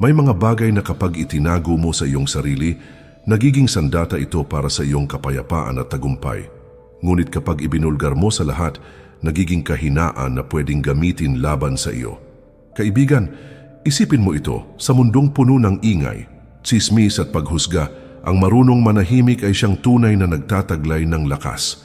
May mga bagay na kapag itinago mo sa iyong sarili, nagiging sandata ito para sa iyong kapayapaan at tagumpay. Ngunit kapag ibinulgar mo sa lahat, nagiging kahinaan na pwedeng gamitin laban sa iyo. Kaibigan, isipin mo ito, sa mundong puno ng ingay, tsismis at paghusga, ang marunong manahimik ay siyang tunay na nagtataglay ng lakas.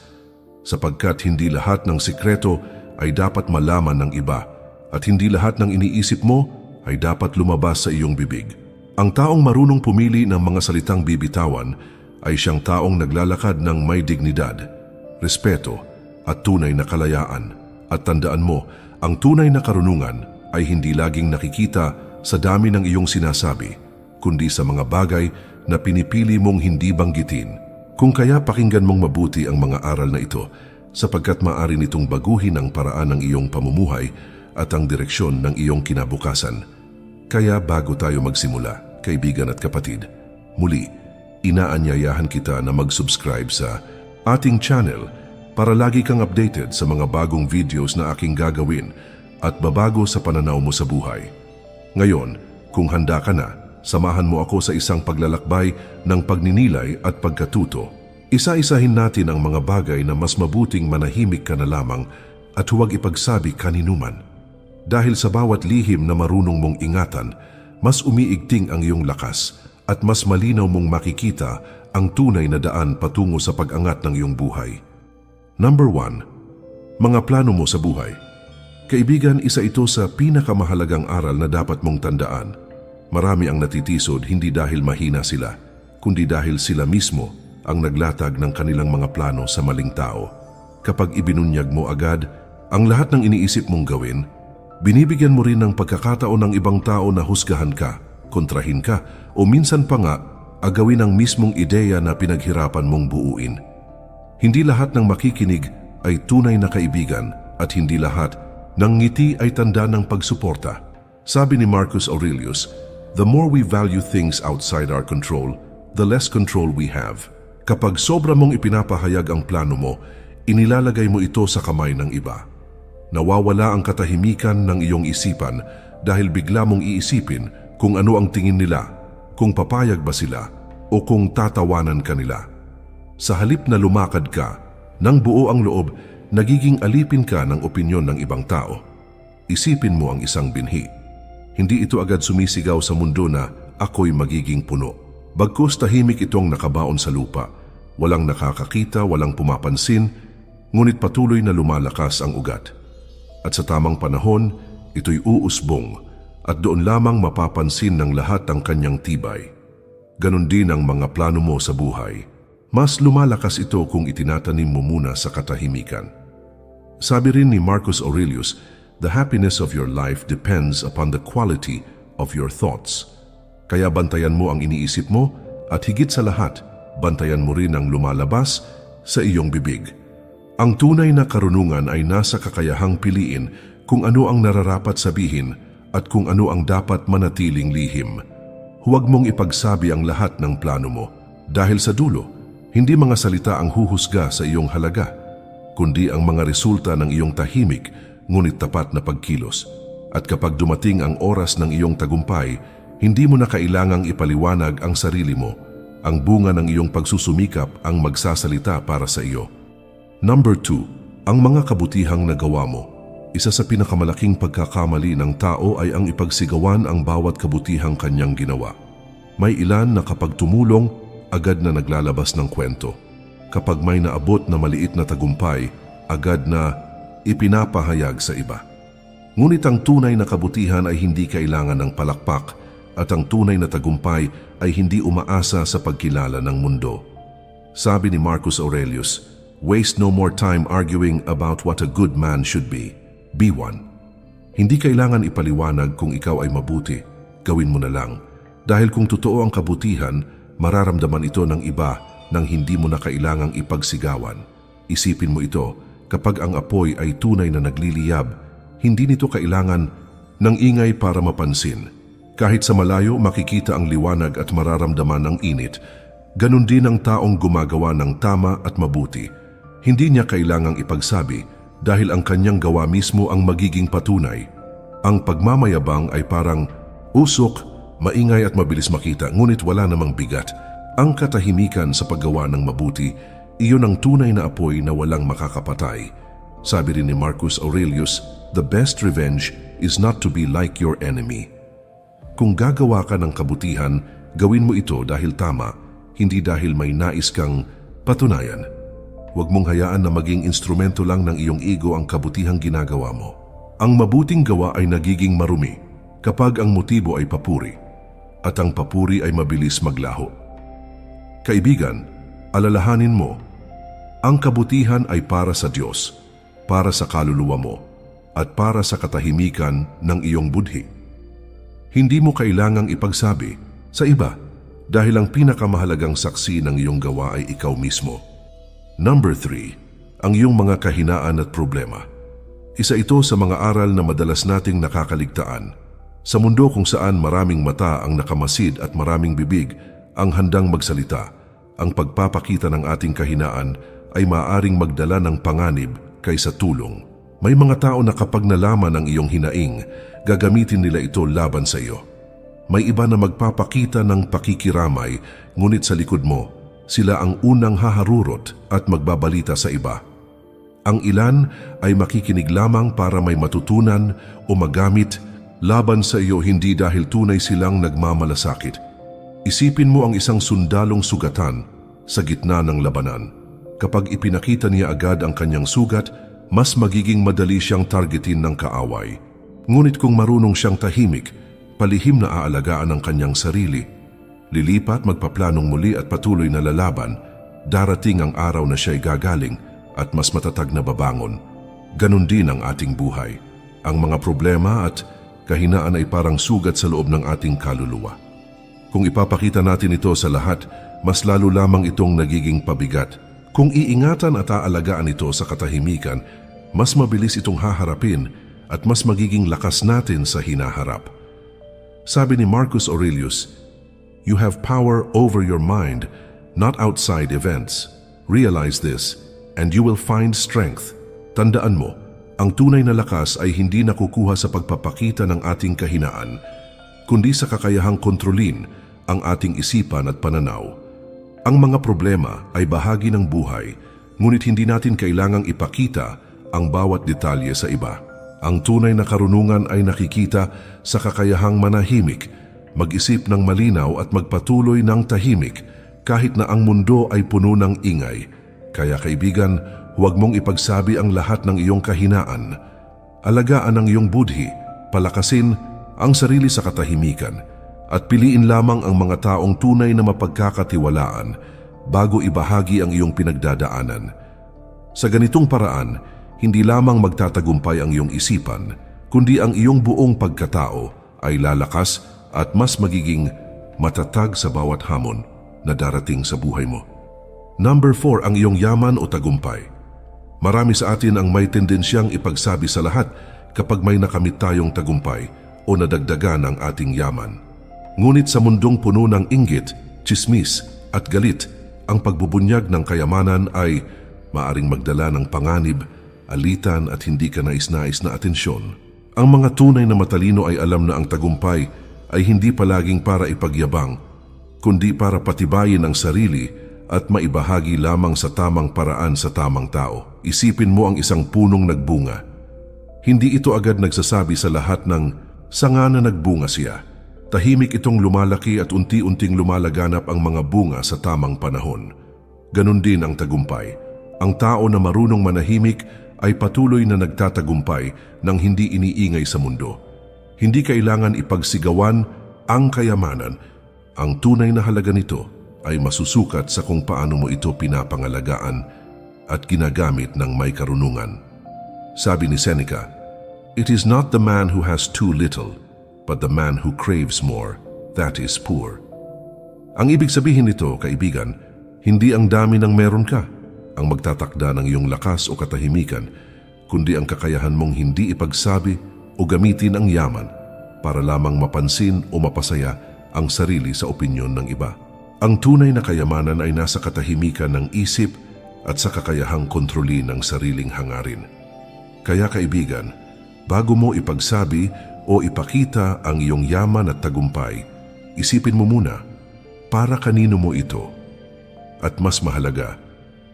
Sapagkat hindi lahat ng sikreto ay dapat malaman ng iba at hindi lahat ng iniisip mo ay dapat lumabas sa iyong bibig. Ang taong marunong pumili ng mga salitang bibitawan ay siyang taong naglalakad ng may dignidad, respeto at tunay na kalayaan. At tandaan mo, ang tunay na karunungan ay hindi laging nakikita sa dami ng iyong sinasabi, kundi sa mga bagay na pinipili mong hindi banggitin. Kung kaya pakinggan mong mabuti ang mga aral na ito, sapagkat maaari nitong baguhin ang paraan ng iyong pamumuhay at ang direksyon ng iyong kinabukasan. Kaya bago tayo magsimula, kaibigan at kapatid, muli, inaanyayahan kita na mag-subscribe sa ating channel para lagi kang updated sa mga bagong videos na aking gagawin at babago sa pananaw mo sa buhay. Ngayon, kung handa ka na, samahan mo ako sa isang paglalakbay ng pagninilay at pagkatuto. Isa-isahin natin ang mga bagay na mas mabuting manahimik ka na lamang at huwag ipagsabi kaninuman. Dahil sa bawat lihim na marunong mong ingatan, mas umiigting ang iyong lakas at mas malinaw mong makikita ang tunay na daan patungo sa pag-angat ng iyong buhay. Number 1. Mga plano mo sa buhay. Kaibigan, isa ito sa pinakamahalagang aral na dapat mong tandaan. Marami ang natitisod hindi dahil mahina sila, kundi dahil sila mismo ang naglatag ng kanilang mga plano sa maling tao. Kapag ibinunyag mo agad ang lahat ng iniisip mong gawin, binibigyan mo rin ng pagkakataon ng ibang tao na husgahan ka, kontrahin ka, o minsan pa nga agawin ang mismong ideya na pinaghirapan mong buuin. Hindi lahat ng makikinig ay tunay na kaibigan at hindi lahat ng ngiti ay tanda ng pagsuporta. Sabi ni Marcus Aurelius, "The more we value things outside our control, the less control we have." Kapag sobra mong ipinapahayag ang plano mo, inilalagay mo ito sa kamay ng iba. Nawawala ang katahimikan ng iyong isipan dahil bigla mong iisipin kung ano ang tingin nila, kung papayag ba sila o kung tatawanan ka nila. Sa halip na lumakad ka, ng buo ang loob, nagiging alipin ka ng opinyon ng ibang tao. Isipin mo ang isang binhi. Hindi ito agad sumisigaw sa mundo na ako'y magiging puno. Bagkus tahimik itong nakabaon sa lupa. Walang nakakakita, walang pumapansin, ngunit patuloy na lumalakas ang ugat. At sa tamang panahon, ito'y uusbong at doon lamang mapapansin ng lahat ang kanyang tibay. Ganon din ang mga plano mo sa buhay. Mas lumalakas ito kung itinatanim mo muna sa katahimikan. Sabi rin ni Marcus Aurelius, "The happiness of your life depends upon the quality of your thoughts." Kaya bantayan mo ang iniisip mo at higit sa lahat, bantayan mo rin ang lumalabas sa iyong bibig. Ang tunay na karunungan ay nasa kakayahang piliin kung ano ang nararapat sabihin at kung ano ang dapat manatiling lihim. Huwag mong ipagsabi ang lahat ng plano mo dahil sa dulo, hindi mga salita ang huhusga sa iyong halaga, kundi ang mga resulta ng iyong tahimik ngunit tapat na pagkilos. At kapag dumating ang oras ng iyong tagumpay, hindi mo na kailangang ipaliwanag ang sarili mo. Ang bunga ng iyong pagsusumikap ang magsasalita para sa iyo. Number 2. Ang mga kabutihang nagawa mo. Isa sa pinakamalaking pagkakamali ng tao ay ang ipagsigawan ang bawat kabutihang kanyang ginawa. May ilan na kapag tumulong, agad na naglalabas ng kwento. Kapag may naabot na maliit na tagumpay, agad na ipinapahayag sa iba. Ngunit ang tunay na kabutihan ay hindi kailangan ng palakpak at ang tunay na tagumpay ay hindi umaasa sa pagkilala ng mundo. Sabi ni Marcus Aurelius, "Waste no more time arguing about what a good man should be. Be one." Hindi kailangan ipaliwanag kung ikaw ay mabuti. Gawin mo na lang. Dahil kung totoo ang kabutihan, mararamdaman ito ng iba nang hindi mo na kailangang ipagsigawan. Isipin mo ito, kapag ang apoy ay tunay na nagliliyab, hindi nito kailangan ng ingay para mapansin. Kahit sa malayo makikita ang liwanag at mararamdaman ang init, ganun din ang taong gumagawa ng tama at mabuti. Hindi niya kailangang ipagsabi dahil ang kanyang gawa mismo ang magiging patunay. Ang pagmamayabang ay parang usok maingay at mabilis makita, ngunit wala namang bigat. Ang katahimikan sa paggawa ng mabuti, iyon ang tunay na apoy na walang makakapatay. Sabi rin ni Marcus Aurelius, "The best revenge is not to be like your enemy." Kung gagawa ka ng kabutihan, gawin mo ito dahil tama, hindi dahil may nais kang patunayan. Huwag mong hayaan na maging instrumento lang ng iyong ego ang kabutihang ginagawa mo. Ang mabuting gawa ay nagiging marumi kapag ang motibo ay papuri, at ang papuri ay mabilis maglaho. Kaibigan, alalahanin mo, ang kabutihan ay para sa Diyos, para sa kaluluwa mo, at para sa katahimikan ng iyong budhi. Hindi mo kailangang ipagsabi sa iba dahil ang pinakamahalagang saksi ng iyong gawa ay ikaw mismo. Number 3, ang iyong mga kahinaan at problema. Isa ito sa mga aral na madalas nating nakakaligtaan. Sa mundo kung saan maraming mata ang nakamasid at maraming bibig ang handang magsalita, ang pagpapakita ng ating kahinaan ay maaaring magdala ng panganib kaysa tulong. May mga tao na kapag nalaman ang iyong hinaing, gagamitin nila ito laban sa iyo. May iba na magpapakita ng pakikiramay, ngunit sa likod mo, sila ang unang haharurot at magbabalita sa iba. Ang ilan ay makikinig lamang para may matutunan o magamit laban sa iyo, hindi dahil tunay silang nagmamalasakit. Isipin mo ang isang sundalong sugatan sa gitna ng labanan. Kapag ipinakita niya agad ang kanyang sugat, mas magiging madali siyang targetin ng kaaway. Ngunit kung marunong siyang tahimik, palihim na aalagaan ang kanyang sarili, lilipat, magpaplanong muli at patuloy na lalaban, darating ang araw na siya'y gagaling at mas matatag na babangon. Ganon din ang ating buhay. Ang mga problema at kahinaan ay parang sugat sa loob ng ating kaluluwa. Kung ipapakita natin ito sa lahat, mas lalo lamang itong nagiging pabigat. Kung iingatan at aalagaan ito sa katahimikan, mas mabilis itong haharapin at mas magiging lakas natin sa hinaharap. Sabi ni Marcus Aurelius, "You have power over your mind, not outside events. Realize this, and you will find strength." Tandaan mo, ang tunay na lakas ay hindi nakukuha sa pagpapakita ng ating kahinaan, kundi sa kakayahang kontrolin ang ating isipan at pananaw. Ang mga problema ay bahagi ng buhay, ngunit hindi natin kailangang ipakita ang bawat detalye sa iba. Ang tunay na karunungan ay nakikita sa kakayahang manahimik, mag-isip ng malinaw at magpatuloy ng tahimik kahit na ang mundo ay puno ng ingay. Kaya kaibigan, huwag mong ipagsabi ang lahat ng iyong kahinaan. Alagaan ang iyong budhi, palakasin ang sarili sa katahimikan, at piliin lamang ang mga taong tunay na mapagkakatiwalaan bago ibahagi ang iyong pinagdadaanan. Sa ganitong paraan, hindi lamang magtatagumpay ang iyong isipan, kundi ang iyong buong pagkatao ay lalakas at mas magiging matatag sa bawat hamon na darating sa buhay mo. Number 4, ang iyong yaman o tagumpay. Marami sa atin ang may tendensyang ipagsabi sa lahat kapag may nakamit tayong tagumpay o nadagdagan ang ating yaman. Ngunit sa mundong puno ng inggit, tsismis at galit, ang pagbubunyag ng kayamanan ay maaring magdala ng panganib, alitan at hindi ka nais-nais na atensyon. Ang mga tunay na matalino ay alam na ang tagumpay ay hindi palaging para ipagyabang, kundi para patibayin ang sarili at maibahagi lamang sa tamang paraan sa tamang tao. Isipin mo ang isang punong nagbunga. Hindi ito agad nagsasabi sa lahat ng sanga na nagbunga siya. Tahimik itong lumalaki at unti-unting lumalaganap ang mga bunga sa tamang panahon. Ganon din ang tagumpay. Ang tao na marunong manahimik ay patuloy na nagtatagumpay nang hindi iniingay sa mundo. Hindi kailangan ipagsigawan ang kayamanan. Ang tunay na halaga nito ay masusukat sa kung paano mo ito pinapangalagaan at ginagamit ng may karunungan. Sabi ni Seneca, "It is not the man who has too little, but the man who craves more, that is poor." Ang ibig sabihin nito, kaibigan, hindi ang dami ng meron ka ang magtatakda ng iyong lakas o katahimikan, kundi ang kakayahan mong hindi ipagsabi o gamitin ang yaman para lamang mapansin o mapasaya ang sarili sa opinyon ng iba. Ang tunay na kayamanan ay nasa katahimikan ng isip at sa kakayahang kontrolin ng sariling hangarin. Kaya kaibigan, bago mo ipagsabi o ipakita ang iyong yaman at tagumpay, isipin mo muna, para kanino mo ito? At mas mahalaga,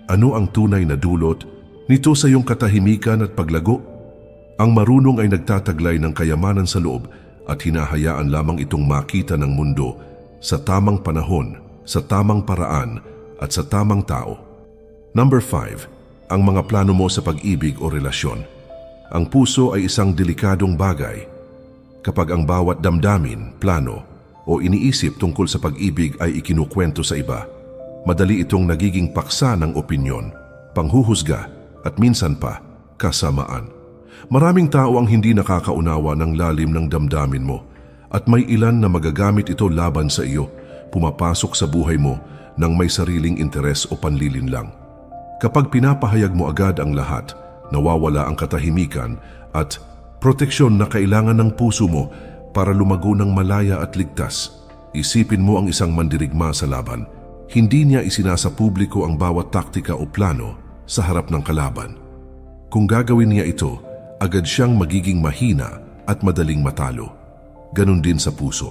ano ang tunay na dulot nito sa iyong katahimikan at paglago? Ang marunong ay nagtataglay ng kayamanan sa loob at hinahayaan lamang itong makita ng mundo sa tamang panahon, sa tamang paraan at sa tamang tao. Number 5, ang mga plano mo sa pag-ibig o relasyon. Ang puso ay isang delikadong bagay. Kapag ang bawat damdamin, plano o iniisip tungkol sa pag-ibig ay ikinukwento sa iba, madali itong nagiging paksa ng opinyon, panghuhusga at minsan pa kasamaan. Maraming tao ang hindi nakakaunawa ng lalim ng damdamin mo at may ilan na magagamit ito laban sa iyo, pumapasok sa buhay mo nang may sariling interes o panlilinlang. Kapag pinapahayag mo agad ang lahat, nawawala ang katahimikan at proteksyon na kailangan ng puso mo para lumago ng malaya at ligtas. Isipin mo ang isang mandirigma sa laban. Hindi niya isinasa publiko ang bawat taktika o plano sa harap ng kalaban. Kung gagawin niya ito, agad siyang magiging mahina at madaling matalo. Ganon din sa puso.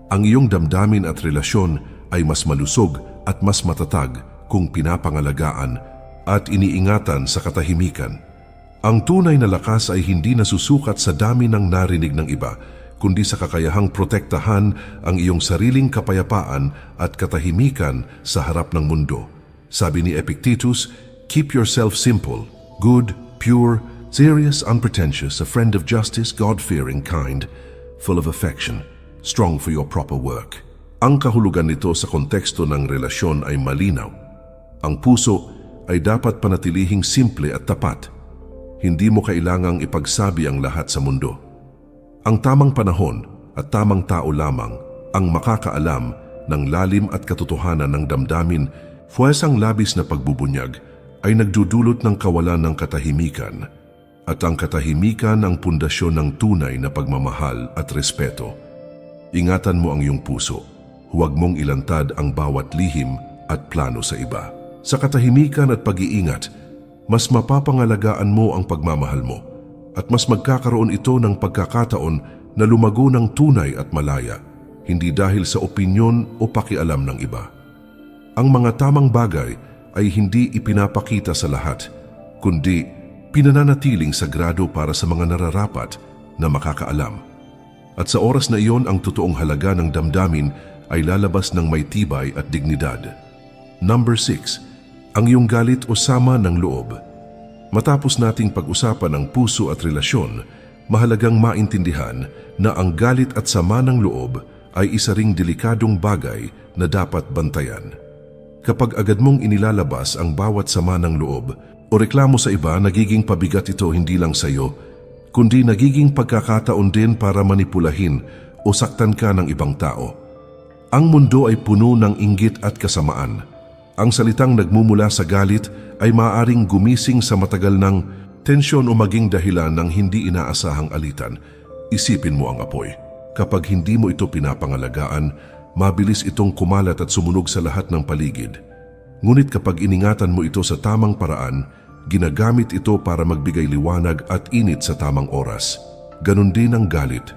Ang iyong damdamin at relasyon ay mas malusog at mas matatag kung pinapangalagaan at iniingatan sa katahimikan. Ang tunay na lakas ay hindi nasusukat sa dami ng narinig ng iba, kundi sa kakayahang protektahan ang iyong sariling kapayapaan at katahimikan sa harap ng mundo. Sabi ni Epictetus, "Keep yourself simple, good, pure, serious, unpretentious, a friend of justice, God-fearing, kind, full of affection, strong for your proper work." Ang kahulugan nito sa konteksto ng relasyon ay malinaw. Ang puso ay dapat panatilihing simple at tapat. Hindi mo kailangang ipagsabi ang lahat sa mundo. Ang tamang panahon at tamang tao lamang ang makakaalam ng lalim at katotohanan ng damdamin. Fuwesang labis na pagbubunyag ay nagdudulot ng kawalan ng katahimikan, at ang katahimikan ang pundasyon ng tunay na pagmamahal at respeto. Ingatan mo ang iyong puso. Huwag mong ilantad ang bawat lihim at plano sa iba. Sa katahimikan at pag-iingat, mas mapapangalagaan mo ang pagmamahal mo at mas magkakaroon ito ng pagkakataon na lumago ng tunay at malaya, hindi dahil sa opinyon o pakialam ng iba. Ang mga tamang bagay ay hindi ipinapakita sa lahat, kundi pinananatiling sagrado para sa mga nararapat na makakaalam. At sa oras na iyon, ang totoong halaga ng damdamin ay lalabas ng may tibay at dignidad. Number 6, ang iyong galit o sama ng loob. Matapos nating pag-usapan ang puso at relasyon, mahalagang maintindihan na ang galit at sama ng loob ay isa ring delikadong bagay na dapat bantayan. Kapag agad mong inilalabas ang bawat sama ng loob o reklamo sa iba, nagiging pabigat ito hindi lang sa iyo, kundi nagiging pagkakataon din para manipulahin o saktan ka ng ibang tao. Ang mundo ay puno ng inggit at kasamaan. Ang salitang nagmumula sa galit ay maaaring gumising sa matagal ng tensyon o maging dahilan ng hindi inaasahang alitan. Isipin mo ang apoy. Kapag hindi mo ito pinapangalagaan, mabilis itong kumalat at sumunog sa lahat ng paligid. Ngunit kapag iningatan mo ito sa tamang paraan, ginagamit ito para magbigay liwanag at init sa tamang oras. Ganon din ang galit.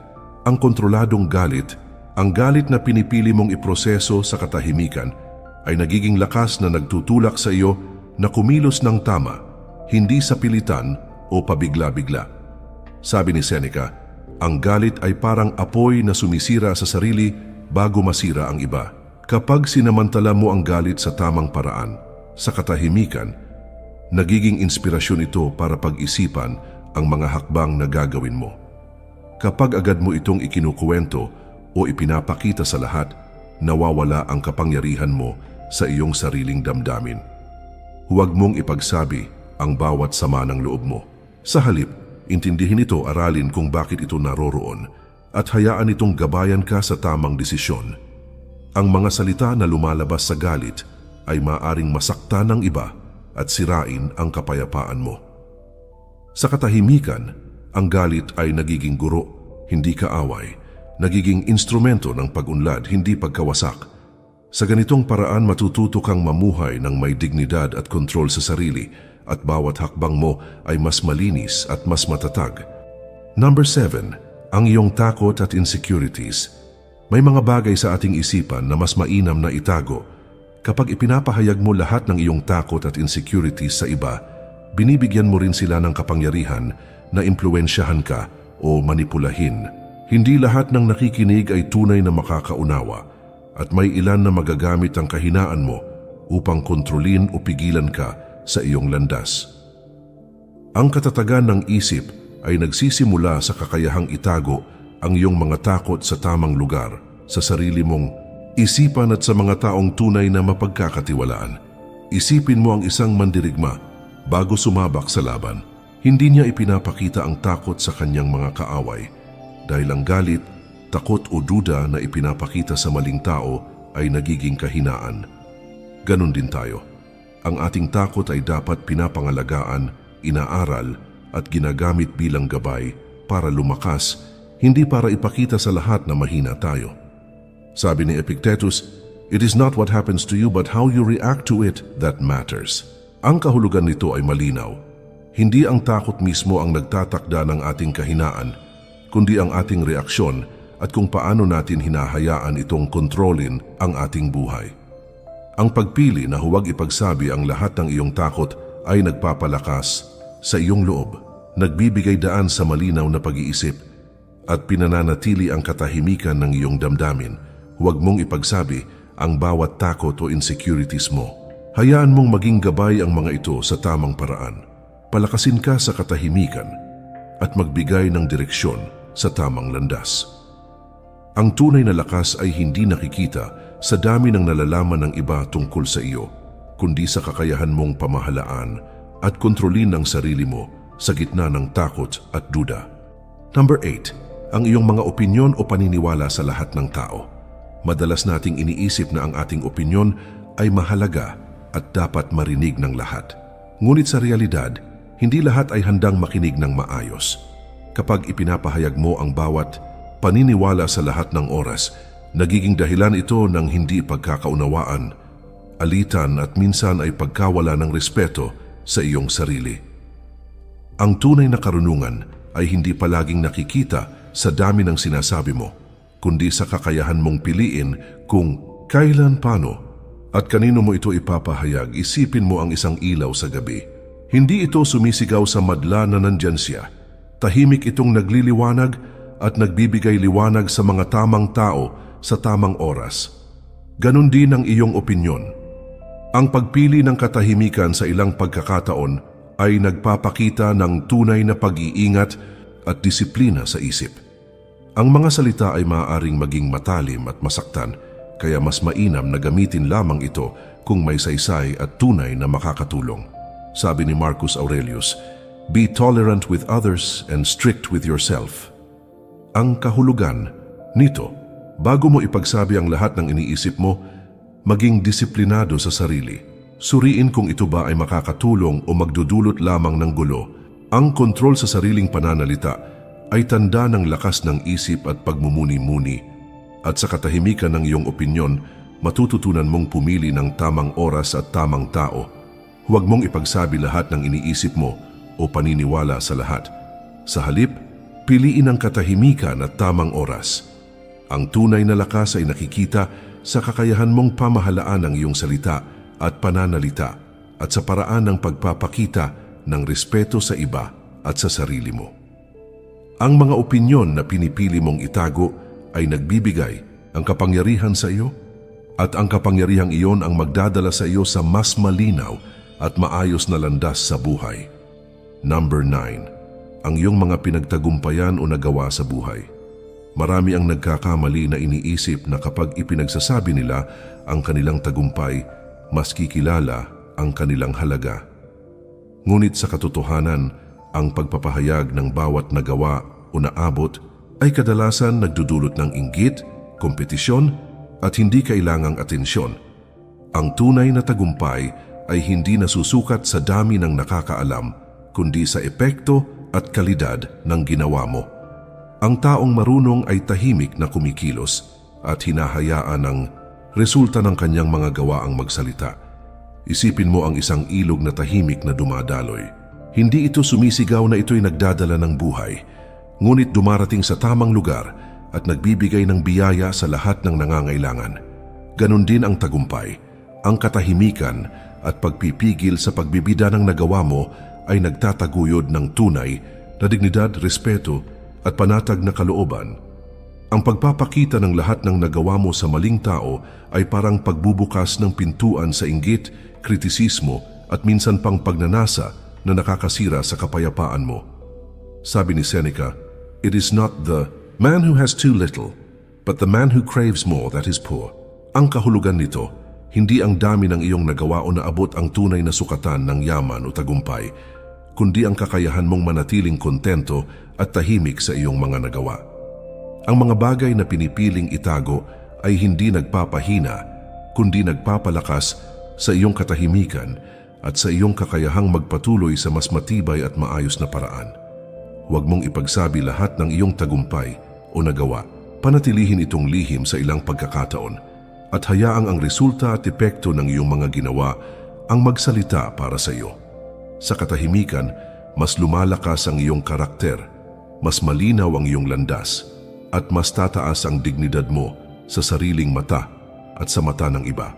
Ang kontroladong galit, ang galit na pinipili mong iproseso sa katahimikan, ay nagiging lakas na nagtutulak sa iyo na kumilos ng tama, hindi sa pilitan o pabigla-bigla. Sabi ni Seneca, ang galit ay parang apoy na sumisira sa sarili bago masira ang iba. Kapag sinamantala mo ang galit sa tamang paraan, sa katahimikan, nagiging inspirasyon ito para pag-isipan ang mga hakbang na gagawin mo. Kapag agad mo itong ikinukuwento o ipinapakita sa lahat, nawawala ang kapangyarihan mo sa iyong sariling damdamin. Huwag mong ipagsabi ang bawat sama ng loob mo. Sa halip, intindihin ito, aralin kung bakit ito naroroon at hayaan itong gabayan ka sa tamang desisyon. Ang mga salita na lumalabas sa galit ay maaaring masaktan ng iba at sirain ang kapayapaan mo. Sa katahimikan, ang galit ay nagiging guro, hindi kaaway, nagiging instrumento ng pag-unlad, hindi pagkawasak. Sa ganitong paraan, matututo kang mamuhay ng may dignidad at kontrol sa sarili at bawat hakbang mo ay mas malinis at mas matatag. Number 7, ang iyong takot at insecurities. May mga bagay sa ating isipan na mas mainam na itago. Kapag ipinapahayag mo lahat ng iyong takot at insecurities sa iba, binibigyan mo rin sila ng kapangyarihan na impluwensyahan ka o manipulahin. Hindi lahat ng nakikinig ay tunay na makakaunawa at may ilan na magagamit ang kahinaan mo upang kontrolin o pigilan ka sa iyong landas. Ang katatagan ng isip ay nagsisimula sa kakayahang itago ang iyong mga takot sa tamang lugar, sa sarili mong isipan at sa mga taong tunay na mapagkakatiwalaan. Isipin mo ang isang mandirigma bago sumabak sa laban. Hindi niya ipinapakita ang takot sa kanyang mga kaaway dahil ang galit, takot o duda na ipinapakita sa maling tao ay nagiging kahinaan. Ganon din tayo. Ang ating takot ay dapat pinapangalagaan, inaaral at ginagamit bilang gabay para lumakas, hindi para ipakita sa lahat na mahina tayo. Sabi ni Epictetus, "It is not what happens to you but how you react to it that matters." Ang kahulugan nito ay malinaw. Hindi ang takot mismo ang nagtatakda ng ating kahinaan, kundi ang ating reaksyon at kung paano natin hinahayaan itong kontrolin ang ating buhay. Ang pagpili na huwag ipagsabi ang lahat ng iyong takot ay nagpapalakas sa iyong loob, nagbibigay daan sa malinaw na pag-iisip at pinananatili ang katahimikan ng iyong damdamin. Huwag mong ipagsabi ang bawat takot o insecurities mo. Hayaan mong maging gabay ang mga ito sa tamang paraan. Palakasin ka sa katahimikan at magbigay ng direksyon sa tamang landas. Ang tunay na lakas ay hindi nakikita sa dami ng nalalaman ng iba tungkol sa iyo, kundi sa kakayahan mong pamahalaan at kontrolin ang sarili mo sa gitna ng takot at duda. Number 8. Ang iyong mga opinyon o paniniwala sa lahat ng tao. Madalas nating iniisip na ang ating opinyon ay mahalaga at dapat marinig ng lahat. Ngunit sa realidad, hindi lahat ay handang makinig ng maayos. Kapag ipinapahayag mo ang bawat paniniwala sa lahat ng oras, nagiging dahilan ito ng hindi pagkakaunawaan, alitan at minsan ay pagkawala ng respeto sa iyong sarili. Ang tunay na karunungan ay hindi palaging nakikita sa dami ng sinasabi mo, kundi sa kakayahan mong piliin kung kailan, paano, at kanino mo ito ipapahayag. Isipin mo ang isang ilaw sa gabi. Hindi ito sumisigaw sa madla na nandyan siya. Tahimik itong nagliliwanag at nagbibigay liwanag sa mga tamang tao sa tamang oras. Ganon din ang iyong opinyon. Ang pagpili ng katahimikan sa ilang pagkakataon ay nagpapakita ng tunay na pag-iingat at disiplina sa isip. Ang mga salita ay maaaring maging matalim at masaktan, kaya mas mainam na gamitin lamang ito kung may saysay at tunay na makakatulong. Sabi ni Marcus Aurelius, "Be tolerant with others and strict with yourself." Ang kahulugan nito, bago mo ipagsabi ang lahat ng iniisip mo, maging disiplinado sa sarili. Suriin kung ito ba ay makakatulong o magdudulot lamang ng gulo. Ang kontrol sa sariling pananalita ay tanda ng lakas ng isip at pagmumuni-muni, at sa katahimikan ng iyong opinyon, matututunan mong pumili ng tamang oras at tamang tao. Huwag mong ipagsabi lahat ng iniisip mo o paniniwala sa lahat. Sa halip, piliin ang katahimikan at tamang oras. Ang tunay na lakas ay nakikita sa kakayahan mong pamahalaan ang iyong salita at pananalita at sa paraan ng pagpapakita ng respeto sa iba at sa sarili mo. Ang mga opinyon na pinipili mong itago ay nagbibigay ang kapangyarihan sa iyo at ang kapangyarihang iyon ang magdadala sa iyo sa mas malinaw at maayos na landas sa buhay. Number 9. Ang iyong mga pinagtagumpayan o nagawa sa buhay. Marami ang nagkakamali na iniisip na kapag ipinagsasabi nila ang kanilang tagumpay, mas kikilala ang kanilang halaga. Ngunit sa katotohanan, ang pagpapahayag ng bawat nagawa o naabot ay kadalasan nagdudulot ng inggit, kompetisyon at hindi kailangang atensyon. Ang tunay na tagumpay ay hindi nasusukat sa dami ng nakakaalam, kundi sa epekto at kalidad ng ginawa mo. Ang taong marunong ay tahimik na kumikilos at hinahayaan ng resulta ng kanyang mga gawa ang magsalita. Isipin mo ang isang ilog na tahimik na dumadaloy. Hindi ito sumisigaw na ito'y nagdadala ng buhay, ngunit dumarating sa tamang lugar at nagbibigay ng biyaya sa lahat ng nangangailangan. Ganon din ang tagumpay, ang katahimikan at pagpipigil sa pagbibida ng nagawa mo ay nagtataguyod ng tunay na dignidad, respeto at panatag na kalooban. Ang pagpapakita ng lahat ng nagawa mo sa maling tao ay parang pagbubukas ng pintuan sa inggit, kritisismo at minsan pang pagnanasa na nakakasira sa kapayapaan mo. Sabi ni Seneca, "It is not the man who has too little, but the man who craves more that is poor." Ang kahulugan nito, hindi ang dami ng iyong nagawa o naabot ang tunay na sukatan ng yaman o tagumpay, kundi ang kakayahan mong manatiling kontento at tahimik sa iyong mga nagawa. Ang mga bagay na pinipiling itago ay hindi nagpapahina, kundi nagpapalakas sa iyong katahimikan at sa iyong kakayahang magpatuloy sa mas matibay at maayos na paraan. Huwag mong ipagsabi lahat ng iyong tagumpay o nagawa. Panatilihin itong lihim sa ilang pagkakataon at hayaang ang resulta at epekto ng iyong mga ginawa ang magsalita para sa iyo. Sa katahimikan, mas lumalakas ang iyong karakter, mas malinaw ang iyong landas, at mas tataas ang dignidad mo sa sariling mata at sa mata ng iba.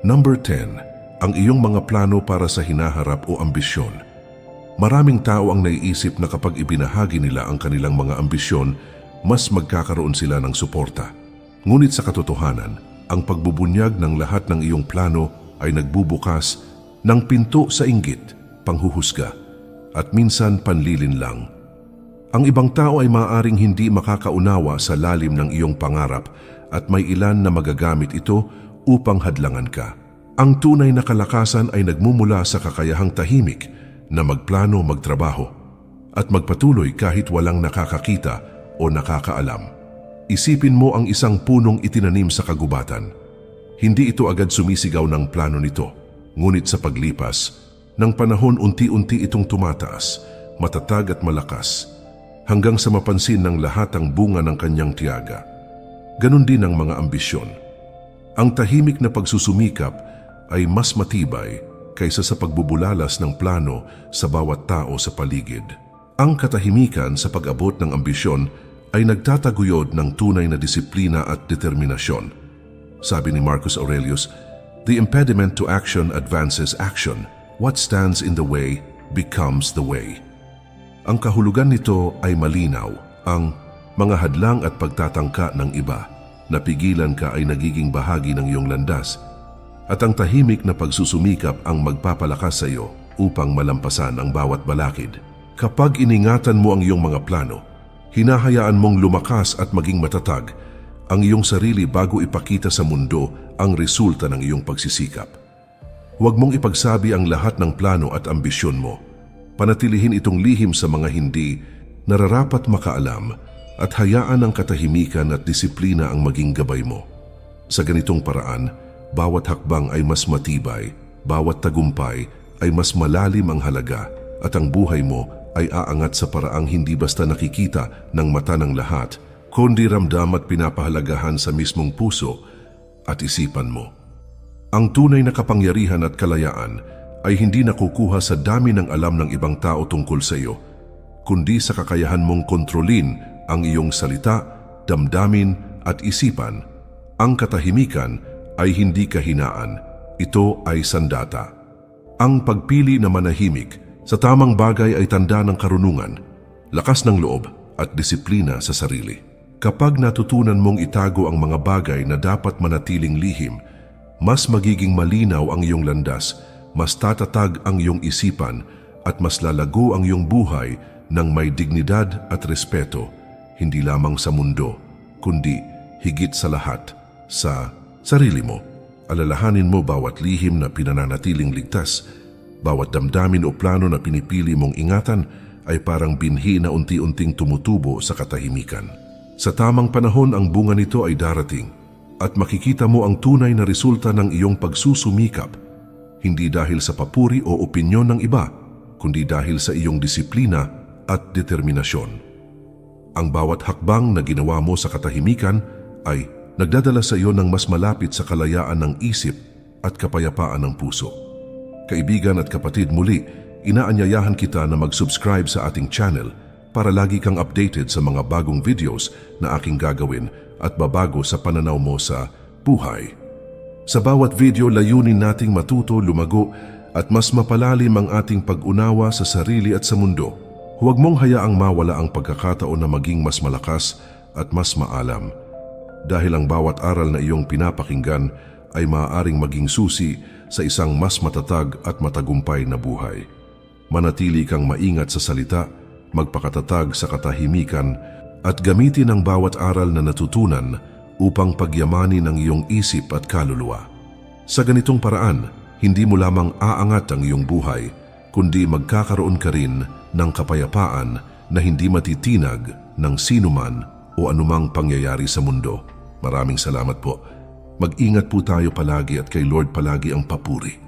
Number 10, ang iyong mga plano para sa hinaharap o ambisyon. Maraming tao ang naiisip na kapag ibinahagi nila ang kanilang mga ambisyon, mas magkakaroon sila ng suporta. Ngunit sa katotohanan, ang pagbubunyag ng lahat ng iyong plano ay nagbubukas ng pinto sa inggit, panghuhusga, at minsan panlilinlang. Ang ibang tao ay maaaring hindi makakaunawa sa lalim ng iyong pangarap at may ilan na magagamit ito upang hadlangan ka. Ang tunay na kalakasan ay nagmumula sa kakayahang tahimik na magplano, magtrabaho, at magpatuloy kahit walang nakakakita o nakakaalam. Isipin mo ang isang punong itinanim sa kagubatan. Hindi ito agad sumisigaw ng plano nito, ngunit sa paglipas ng panahon unti-unti itong tumataas, matatag at malakas, hanggang sa mapansin ng lahat ang bunga ng kanyang tiyaga. Ganon din ang mga ambisyon. Ang tahimik na pagsusumikap ay mas matibay kaysa sa pagbubulalas ng plano sa bawat tao sa paligid. Ang katahimikan sa pag-abot ng ambisyon ay nagtataguyod ng tunay na disiplina at determinasyon. Sabi ni Marcus Aurelius, "The impediment to action advances action. What stands in the way becomes the way." Ang kahulugan nito ay malinaw. Ang mga hadlang at pagtatangka ng iba na pigilan ka ay nagiging bahagi ng iyong landas, at ang tahimik na pagsusumikap ang magpapalakas sa iyo upang malampasan ang bawat balakid. Kapag iningatan mo ang iyong mga plano, hinahayaan mong lumakas at maging matatag ang iyong sarili bago ipakita sa mundo ang resulta ng iyong pagsisikap. Huwag mong ipagsabi ang lahat ng plano at ambisyon mo. Panatilihin itong lihim sa mga hindi nararapat makaalam at hayaan ang katahimikan at disiplina ang maging gabay mo. Sa ganitong paraan, bawat hakbang ay mas matibay, bawat tagumpay ay mas malalim ang halaga, at ang buhay mo ay aangat sa paraang hindi basta nakikita ng mata ng lahat, kundi ramdam at pinapahalagahan sa mismong puso at isipan mo. Ang tunay na kapangyarihan at kalayaan ay hindi nakukuha sa dami ng alam ng ibang tao tungkol sa iyo, kundi sa kakayahan mong kontrolin ang iyong salita, damdamin at isipan. Ang katahimikan ay hindi kahinaan, ito ay sandata. Ang pagpili na manahimik sa tamang bagay ay tanda ng karunungan, lakas ng loob at disiplina sa sarili. Kapag natutunan mong itago ang mga bagay na dapat manatiling lihim, mas magiging malinaw ang iyong landas, mas tatatag ang iyong isipan at mas lalago ang iyong buhay ng may dignidad at respeto, hindi lamang sa mundo, kundi higit sa lahat, sa sarili mo. Alalahanin mo bawat lihim na pinananatiling ligtas, bawat damdamin o plano na pinipili mong ingatan ay parang binhi na unti-unting tumutubo sa katahimikan. Sa tamang panahon ang bunga nito ay darating at makikita mo ang tunay na resulta ng iyong pagsusumikap, hindi dahil sa papuri o opinyon ng iba, kundi dahil sa iyong disiplina at determinasyon. Ang bawat hakbang na ginawa mo sa katahimikan ay nagdadala sa iyo ng mas malapit sa kalayaan ng isip at kapayapaan ng puso. Kaibigan at kapatid, muli, inaanyayahan kita na mag-subscribe sa ating channel para lagi kang updated sa mga bagong videos na aking gagawin at babago sa pananaw mo sa buhay. Sa bawat video, layunin nating matuto, lumago at mas mapalalim ang ating pag-unawa sa sarili at sa mundo. Huwag mong hayaang mawala ang pagkakataon na maging mas malakas at mas maalam. Dahil ang bawat aral na iyong pinapakinggan ay maaaring maging susi sa isang mas matatag at matagumpay na buhay. Manatili kang maingat sa salita, magpakatatag sa katahimikan at gamitin ang bawat aral na natutunan upang pagyamanin ang iyong isip at kaluluwa. Sa ganitong paraan, hindi mo lamang aangat ang iyong buhay, kundi magkakaroon ka rin ng kapayapaan na hindi matitinag ng sinuman o anumang pangyayari sa mundo. Maraming salamat po. Mag-ingat po tayo palagi at kay Lord palagi ang papuri.